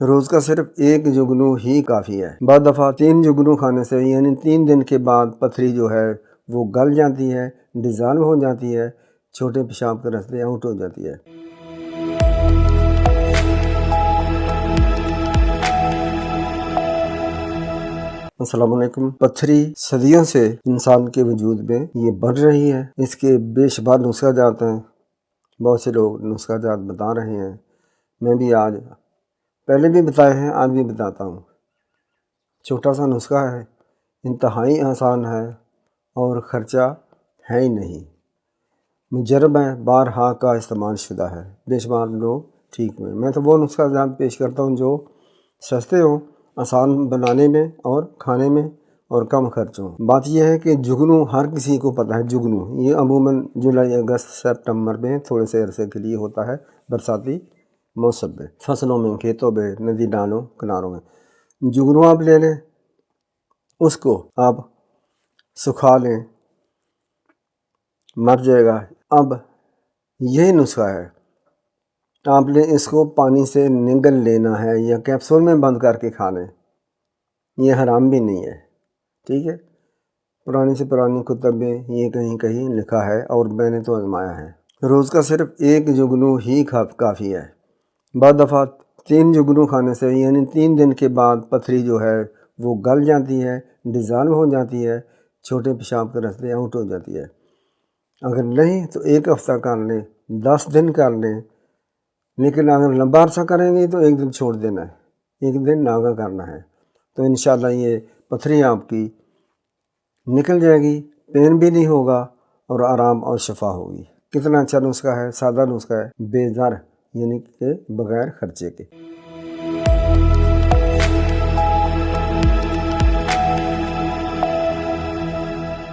روز کا صرف ایک جگنو ہی کافی ہے۔ بعض دفعہ 3 جگنو کھانے سے یعنی 3 دن کے بعد پتھری جو ہے وہ گل جاتی ہے، ڈیزالو ہو جاتی ہے، چھوٹے پیشاب کے راستے آؤٹ ہو جاتی ہے۔ السلام علیکم۔ پتھری صدیوں سے انسان کے وجود میں یہ بڑھ رہی ہے، اس کے بے شمار نسخہ جات ہیں، بہت سے لوگ نسخہ جات بتا رہے ہیں، میں بھی آج پہلے بھی بتائے ہیں، آج بھی بتاتا ہوں۔ چھوٹا سا نسخہ ہے، انتہائی آسان ہے اور خرچہ ہے ہی نہیں، مجرب ہے، بارہا کا استعمال شدہ ہے، بے شمار لوگ ٹھیک ہوئے۔ میں تو وہ نسخہ جات پیش کرتا ہوں جو سستے ہوں، آسان بنانے میں اور کھانے میں اور کم خرچ ہوں۔ بات یہ ہے کہ جگنو ہر کسی کو پتہ ہے، جگنو یہ عموماً جولائی، اگست، سپتمبر میں تھوڑے سے عرصے کے لیے ہوتا ہے، برساتی موسم میں، فصلوں میں، کھیتوں میں، ندی نالوں کناروں میں۔ جگنو آپ لے لیں، اس کو آپ سکھا لیں، مر جائے گا۔ اب یہی نسخہ ہے، آپ نے اس کو پانی سے نگل لینا ہے یا کیپسول میں بند کر کے کھا لیں، یہ حرام بھی نہیں ہے، ٹھیک ہے۔ پرانی سے پرانی کتب میں یہ کہیں کہیں لکھا ہے اور میں نے تو آزمایا ہے۔ روز کا صرف ایک جگنو ہی کافی ہے۔ بعض دفعہ 3 جگنو کھانے سے یعنی 3 دن کے بعد پتھری جو ہے وہ گل جاتی ہے، ڈیزالو ہو جاتی ہے، چھوٹے پیشاب کے راستے آؤٹ ہو جاتی ہے۔ اگر نہیں تو 1 ہفتہ کر لیں، 10 دن کر لیں، لیکن اگر لمبا عرصہ کریں گے تو 1 دن چھوڑ دینا ہے، 1 دن ناغہ کرنا ہے، تو انشاءاللہ یہ پتھری آپ کی نکل جائے گی، پین بھی نہیں ہوگا اور آرام اور شفا ہوگی۔ کتنا اچھا نسخہ ہے، سادہ نسخہ ہے، بے زر یعنی کہ بغیر خرچے کے۔